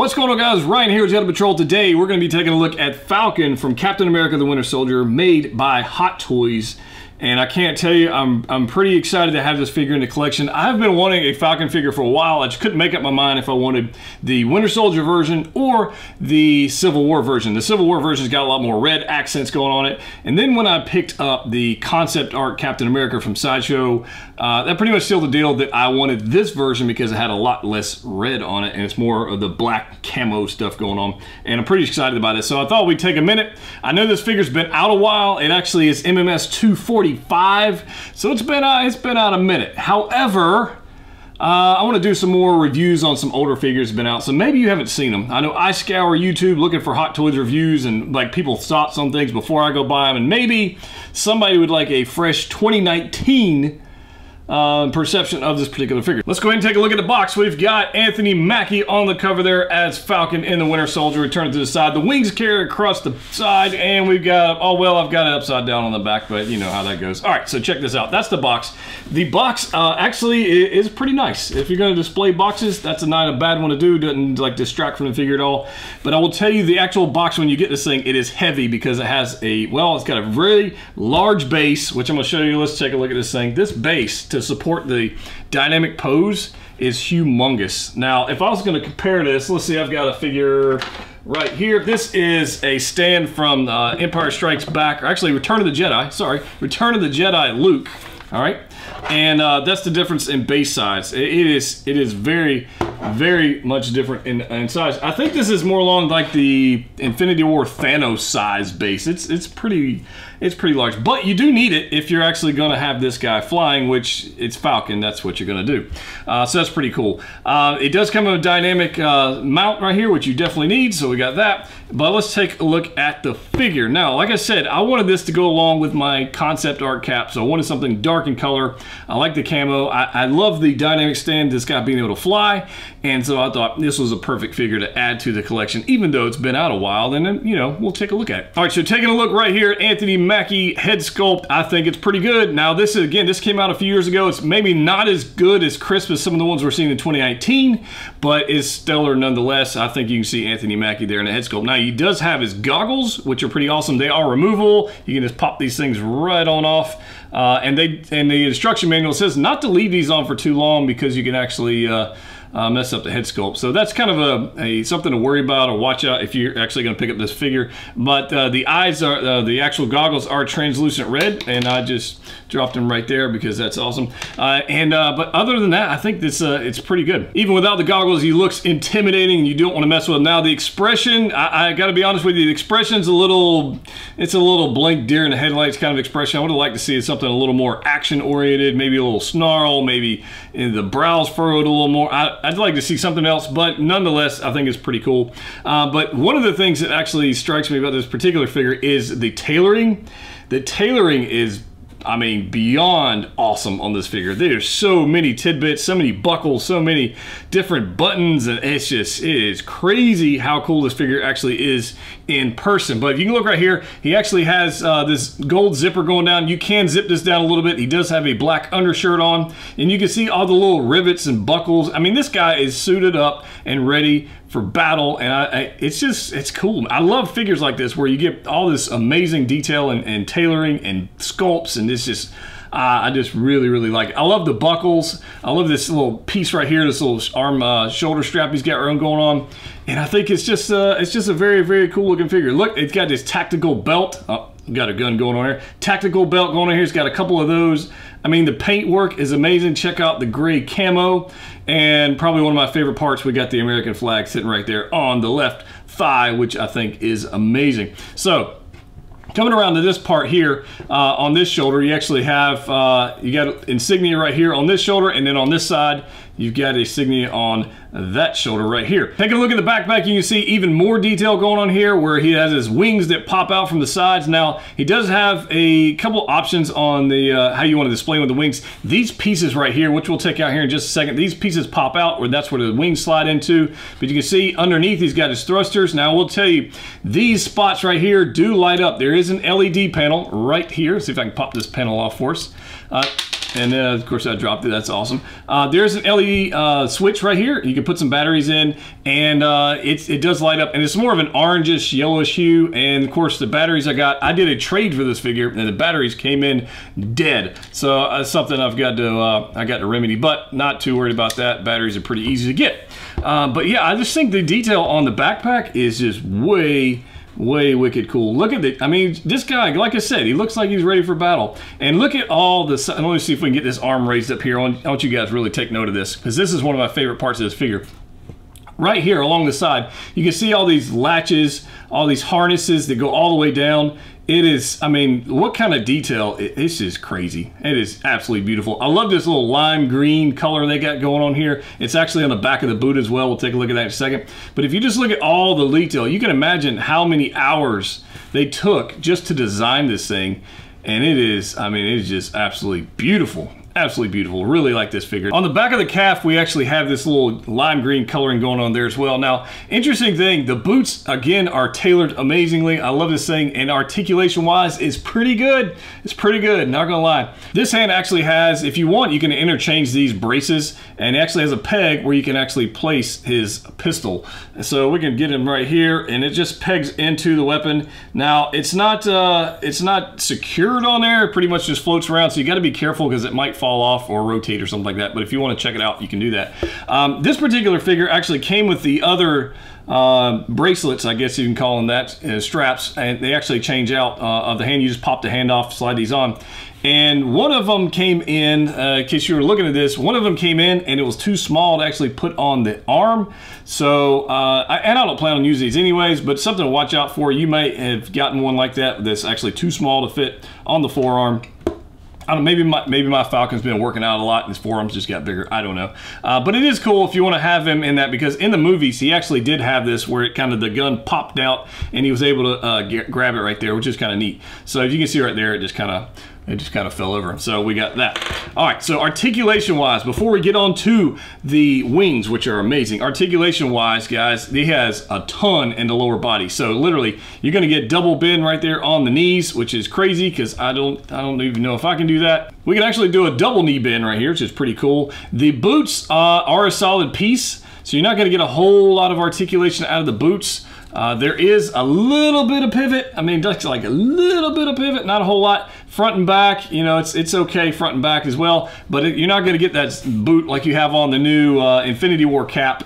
What's going on, guys? Ryan here with Jedha Patrol. Today we're going to be taking a look at Falcon from Captain America the Winter Soldier, made by Hot Toys. And I can't tell you, I'm pretty excited to have this figure in the collection. I've been wanting a Falcon figure for a while. I just couldn't make up my mind if I wanted the Winter Soldier version or the Civil War version. The Civil War version's got a lot more red accents going on it. And then when I picked up the concept art Captain America from Sideshow, that pretty much sealed the deal that I wanted this version because it had a lot less red on it and it's more of the black camo stuff going on. And I'm pretty excited about it. So I thought we'd take a minute. I know this figure's been out a while. It actually is MMS 245, so it's been out a minute. However, I want to do some more reviews on some older figures that have been out, so maybe you haven't seen them. I know I scour YouTube looking for Hot Toys reviews and like people's thoughts on things before I go buy them, and maybe somebody would like a fresh 2019 perception of this particular figure. Let's go ahead and take a look at the box. We've got Anthony Mackie on the cover there as Falcon in the Winter Soldier. We turn it to the side. The wings carry across the side, and we've got, oh well, I've got it upside down on the back, but you know how that goes. All right, so check this out. That's the box. The box actually is pretty nice. If you're going to display boxes, that's not a bad one to do. Doesn't like distract from the figure at all. But I will tell you, the actual box, when you get this thing, it is heavy because it has a, well, it's got a really large base, which I'm going to show you. Let's take a look at this thing. This base, to support the dynamic pose, is humongous. Now, if I was going to compare this, let's see, I've got a figure right here. This is a stand from Empire Strikes Back, or actually Return of the Jedi, sorry, Return of the Jedi Luke, all right? And that's the difference in base size. It is very, very much different in size. I think this is more along like the Infinity War Thanos size base. It's pretty large, but you do need it if you're actually going to have this guy flying, which it's Falcon. That's what you're going to do. So that's pretty cool. It does come with a dynamic mount right here, which you definitely need. So we got that. But let's take a look at the figure. Now, like I said, I wanted this to go along with my concept art cap, so I wanted something dark in color. I like the camo. I love the dynamic stand, this guy being able to fly, and so I thought this was a perfect figure to add to the collection, even though it's been out a while. Then, you know, we'll take a look at it. All right, so taking a look right here, Anthony Mackie head sculpt. I think it's pretty good. Now, this is, again, this came out a few years ago. It's maybe not as good as crisp as some of the ones we're seeing in 2019, but is stellar nonetheless. I think you can see Anthony Mackie there in the head sculpt. Now, he does have his goggles, which are pretty awesome. They are removable. You can just pop these things right on off. And the instruction manual says not to leave these on for too long because you can actually mess up the head sculpt. So that's kind of a something to worry about or watch out if you're actually going to pick up this figure. But the eyes are, the actual goggles are translucent red, and I just dropped them right there because that's awesome. But other than that, I think this it's pretty good. Even without the goggles, he looks intimidating, and you don't want to mess with him. Now the expression, I got to be honest with you, the expression's it's a little blink deer in the headlights kind of expression. I would have liked to see something a little more action oriented, maybe a little snarl, maybe the brows furrowed a little more. I'd like to see something else, but nonetheless, I think it's pretty cool. But one of the things that actually strikes me about this particular figure is the tailoring. The tailoring is, I mean, beyond awesome on this figure. There's so many tidbits, so many buckles, so many different buttons, and it is crazy how cool this figure actually is in person. But if you can look right here, he actually has this gold zipper going down. You can zip this down a little bit. He does have a black undershirt on, and you can see all the little rivets and buckles. I mean, this guy is suited up and ready for battle, and it's cool. I love figures like this where you get all this amazing detail and tailoring and sculpts, and it's just I just really like it. I love the buckles. I love this little piece right here, this little arm shoulder strap he's got going on, and I think it's just a very cool looking figure. Look, it's got this tactical belt. Oh, got a gun going on here. Tactical belt going on here. It's got a couple of those. I mean, the paint work is amazing. Check out the gray camo. And probably one of my favorite parts, we got the American flag sitting right there on the left thigh, which I think is amazing. So, coming around to this part here, on this shoulder, you actually have, you got insignia right here on this shoulder, and then on this side, you've got insignia on that shoulder right here. Taking a look at the backpack, you can see even more detail going on here where he has his wings that pop out from the sides. Now, he does have a couple options on the how you want to display with the wings. These pieces right here, which we'll take out here in just a second, these pieces pop out, where that's where the wings slide into. But you can see underneath he's got his thrusters. Now, I will tell you, these spots right here do light up. There is an LED panel right here. See if I can pop this panel off for us. And then, of course, I dropped it. That's awesome. There's an LED switch right here. You can put some batteries in, and it does light up. And it's more of an orangish, yellowish hue. And, of course, the batteries I got, I did a trade for this figure, and the batteries came in dead. So that's something I've got to remedy, but not too worried about that. Batteries are pretty easy to get. But, yeah, I just think the detail on the backpack is just way wicked cool. Look at it. I mean, this guy, like I said, he looks like he's ready for battle. And look at all the, let me see if we can get this arm raised up here. I want you guys to really take note of this, because this is one of my favorite parts of this figure. Right here along the side, you can see all these latches, all these harnesses that go all the way down. It is, I mean, what kind of detail? It's just crazy. It is absolutely beautiful. I love this little lime green color they got going on here. It's actually on the back of the boot as well. We'll take a look at that in a second. But if you just look at all the detail, you can imagine how many hours they took just to design this thing. And it is, I mean, it is just absolutely beautiful. Absolutely beautiful. Really like this figure. On the back of the calf, we actually have this little lime green coloring going on there as well. Now, interesting thing, the boots, again, are tailored amazingly. I love this thing, and articulation-wise, is pretty good. It's pretty good, not gonna lie. This hand actually has, if you want, you can interchange these braces, and it actually has a peg where you can actually place his pistol. So we can get him right here, and it just pegs into the weapon. Now, it's not secured on there. It pretty much just floats around, so you gotta be careful because it might fall off or rotate or something like that. But if you want to check it out, you can do that. This particular figure actually came with the other bracelets, I guess you can call them that, straps, and they actually change out of the hand. You just pop the hand off, slide these on. And one of them came in case you were looking at this, one of them came in and it was too small to actually put on the arm. So, and I don't plan on using these anyways, but something to watch out for. You might have gotten one like that that's actually too small to fit on the forearm. I don't know, maybe my Falcon's been working out a lot and his forearms just got bigger. I don't know. But it is cool if you want to have him in that, because in the movies, he actually did have this where it kind of, the gun popped out and he was able to grab it right there, which is kind of neat. So if you can see right there, it just kind of fell over. So we got that. All right, so articulation wise, before we get on to the wings, which are amazing, articulation wise, guys, he has a ton in the lower body. So literally, you're gonna get double bend right there on the knees, which is crazy because I don't even know if I can do that. We can actually do a double knee bend right here, which is pretty cool. The boots are a solid piece, so you're not gonna get a whole lot of articulation out of the boots. There is a little bit of pivot. I mean, just like a little bit of pivot, not a whole lot. Front and back, you know, it's okay front and back as well, but you're not going to get that boot like you have on the new Infinity War cap,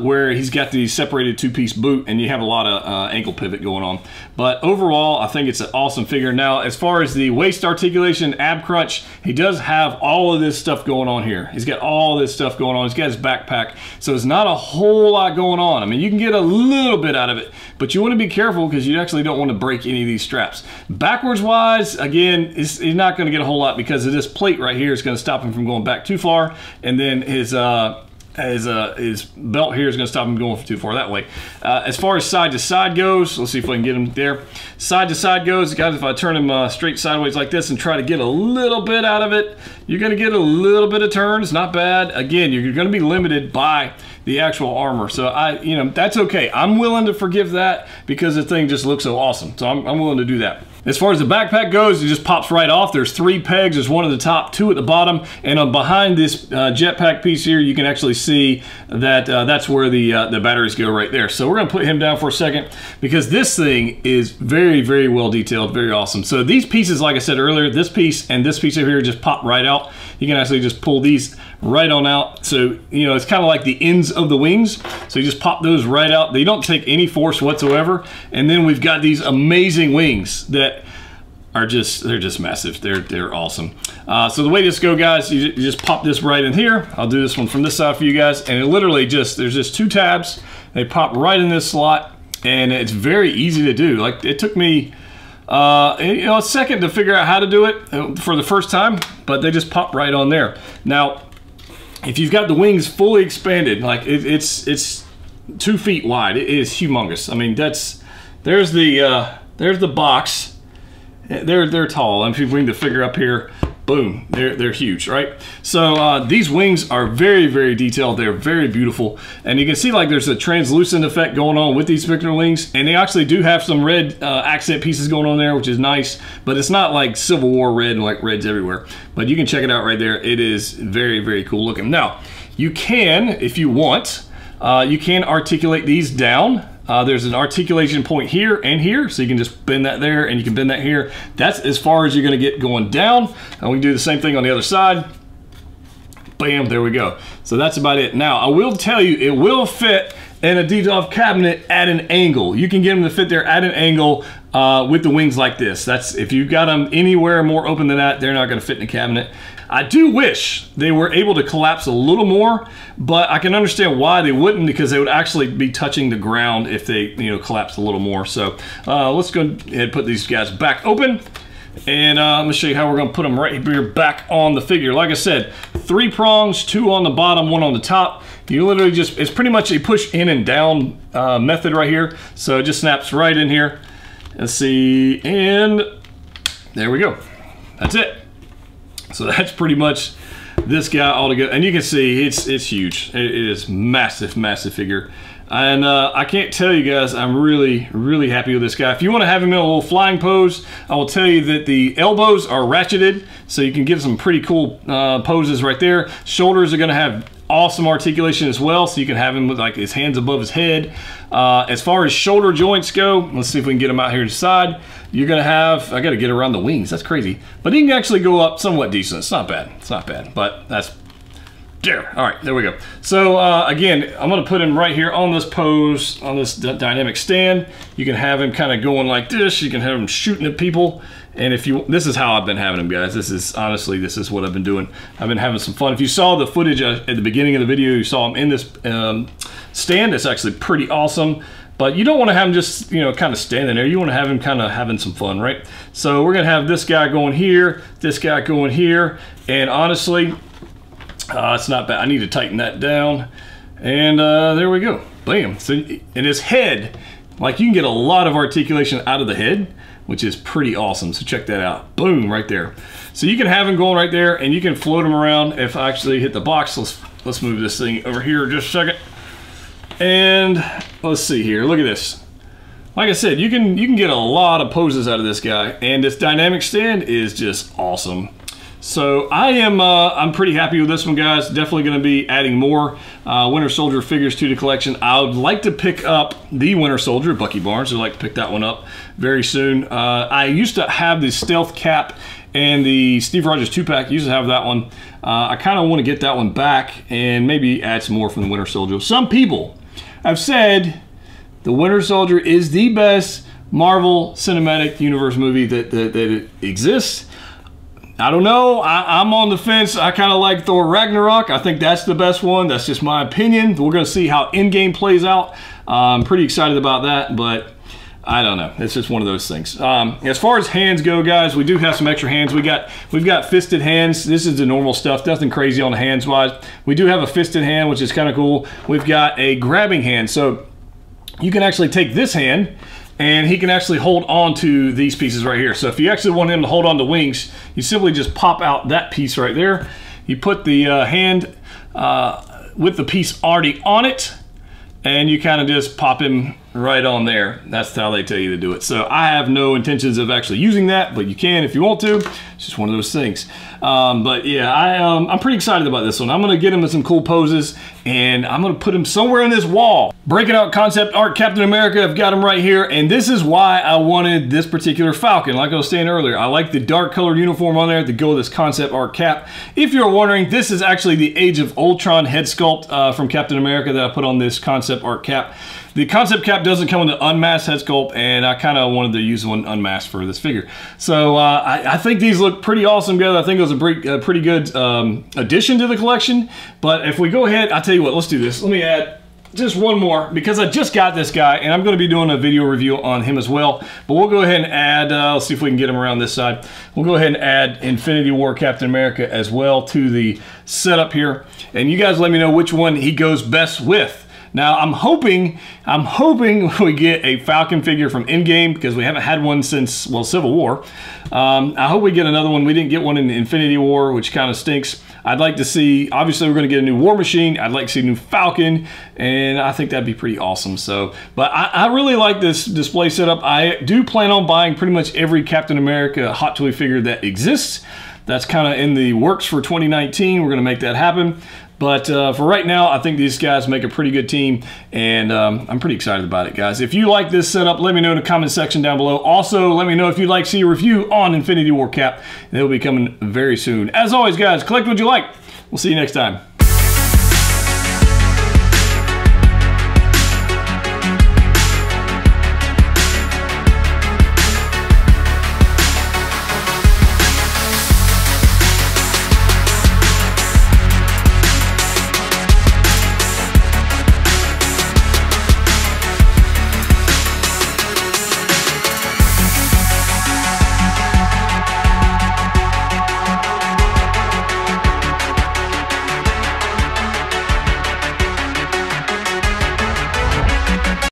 where he's got the separated two-piece boot and you have a lot of ankle pivot going on. But overall, I think it's an awesome figure. Now, as far as the waist articulation, ab crunch, he does have all of this stuff going on here. He's got all this stuff going on. He's got his backpack, so it's not a whole lot going on. I mean, you can get a little bit out of it, but you want to be careful because you actually don't want to break any of these straps. Backwards wise, again, he's not going to get a whole lot because of this plate right here is going to stop him from going back too far, and then his belt here is going to stop him going too far that way. As far as side to side goes, let's see if I can get him there. Side to side goes, guys, if I turn him straight sideways like this and try to get a little bit out of it, you're going to get a little bit of turns. Not bad. Again, you're going to be limited by the actual armor. So you know, that's okay. I'm willing to forgive that because the thing just looks so awesome. So I'm willing to do that. As far as the backpack goes, it just pops right off. There's 3 pegs. There's one at the top, 2 at the bottom. And behind this jetpack piece here, you can actually see that that's where the batteries go right there. So we're gonna put him down for a second because this thing is very, very well detailed, very awesome. So these pieces, like I said earlier, this piece and this piece over here just pop right out. You can actually just pull these right on out. So, you know, it's kind of like the ends of the wings. So you just pop those right out. They don't take any force whatsoever. And then we've got these amazing wings that are they're just massive. They're awesome. So the way this go, guys, you just pop this right in here. I'll do this one from this side for you guys. And it literally there's just 2 tabs. They pop right in this slot and it's very easy to do. Like, it took me you know, a second to figure out how to do it for the first time, but they just pop right on there. Now, if you've got the wings fully expanded, like it's 2 feet wide, it is humongous. I mean, there's the box. They're tall. I'm bring the figure up here. Boom, they're huge, right? So these wings are very, very detailed. They're very beautiful. And you can see like there's a translucent effect going on with these particular wings. And they actually do have some red accent pieces going on there, which is nice. But it's not like Civil War red, like reds everywhere. But you can check it out right there. It is very, very cool looking. Now, you can, if you want, you can articulate these down. There's an articulation point here and here, so you can just bend that there and you can bend that here. That's as far as you're gonna get going down. And we can do the same thing on the other side. Bam, there we go. So that's about it. Now, I will tell you, it will fit in a detailed cabinet at an angle. You can get them to fit there at an angle with the wings like this. That's, if you've got them anywhere more open than that, they're not gonna fit in a cabinet. I do wish they were able to collapse a little more, but I can understand why they wouldn't, because they would actually be touching the ground if they, you know, collapsed a little more. So let's go ahead and put these guys back open. And let me show you how we're gonna put them right here back on the figure. Like I said, 3 prongs, 2 on the bottom, 1 on the top. You literally just, it's pretty much a push in and down method right here. So it just snaps right in here. Let's see, and there we go. That's it. So that's pretty much this guy all together. And you can see it's huge. It is massive, massive figure. And I can't tell you guys, I'm really, really happy with this guy. If you want to have him in a little flying pose, I will tell you that the elbows are ratcheted, so you can give some pretty cool poses right there. Shoulders are going to have awesome articulation as well, so you can have him with like his hands above his head. As far as shoulder joints go, let's see if we can get them out here to the side. You're gonna have, I gotta get around the wings, that's crazy. But he can actually go up somewhat decent. It's not bad, but that's, there. All right, there we go. So again, I'm gonna put him right here on this pose, on this dynamic stand. You can have him kind of going like this. You can have him shooting at people. And if you, this is how I've been having them, guys. This is, honestly, this is what I've been doing. I've been having some fun. If you saw the footage at the beginning of the video, you saw him in this stand. It's actually pretty awesome. But you don't want to have him just, you know, kind of standing there. You want to have him kind of having some fun, right? So we're going to have this guy going here, this guy going here. And honestly, it's not bad. I need to tighten that down. And there we go. Bam. So in his head, like, you can get a lot of articulation out of the head, which is pretty awesome. So check that out. Boom, right there. So you can have him going right there, and you can float him around. If I actually hit the box, let's move this thing over here just a second. And let's see here. Look at this. Like I said, you can get a lot of poses out of this guy, and this dynamic stand is just awesome. So I'm pretty happy with this one, guys. Definitely going to be adding more Winter Soldier figures to the collection. I would like to pick up the Winter Soldier, Bucky Barnes. I'd like to pick that one up very soon. I used to have the Stealth Cap and the Steve Rogers 2-pack. Used to have that one. I kind of want to get that one back and maybe add some more from the Winter Soldier. Some people have said the Winter Soldier is the best Marvel Cinematic Universe movie that exists. I don't know. I'm on the fence. I kind of like Thor Ragnarok. I think that's the best one. That's just my opinion. We're going to see how Endgame plays out. I'm pretty excited about that, but I don't know. It's just one of those things. As far as hands go, guys, we do have some extra hands. We've got fisted hands. This is the normal stuff. Nothing crazy on the hands wise. We do have a fisted hand, which is kind of cool. We've got a grabbing hand. So you can actually take this hand, and he can actually hold on to these pieces right here. So if you actually want him to hold on to wings, you simply just pop out that piece right there. You put the hand with the piece already on it, and you kind of just pop him right on there. That's how they tell you to do it. So I have no intentions of actually using that, but you can if you want to. It's just one of those things. But yeah, I'm pretty excited about this one. I'm gonna get him in some cool poses, and I'm gonna put him somewhere on this wall. Breaking out concept art Captain America, I've got him right here, and this is why I wanted this particular Falcon. Like I was saying earlier, I like the dark colored uniform on there to go with this concept art cap. If you're wondering, this is actually the Age of Ultron head sculpt from Captain America that I put on this concept art cap. The concept cap doesn't come with an unmasked head sculpt, and I kind of wanted to use one unmasked for this figure. So I think these look pretty awesome, guys. I think it was a pretty good addition to the collection. But if we go ahead, I'll tell you what, let's do this. Let me add just one more, because I just got this guy, and I'm going to be doing a video review on him as well. But we'll go ahead and add, let's see if we can get him around this side. We'll go ahead and add Infinity War Captain America as well to the setup here. And you guys let me know which one he goes best with. Now I'm hoping we get a Falcon figure from Endgame, because we haven't had one since, well, Civil War. I hope we get another one. We didn't get one in Infinity War, which kind of stinks. I'd like to see, obviously we're going to get a new War Machine. I'd like to see a new Falcon, and I think that'd be pretty awesome. So, but I really like this display setup. I do plan on buying pretty much every Captain America Hot Toy figure that exists. That's kind of in the works for 2019. We're going to make that happen. But for right now, I think these guys make a pretty good team, and I'm pretty excited about it, guys. If you like this setup, let me know in the comment section down below. Also, let me know if you'd like to see a review on Infinity War Cap. It'll be coming very soon. As always, guys, collect what you like. We'll see you next time.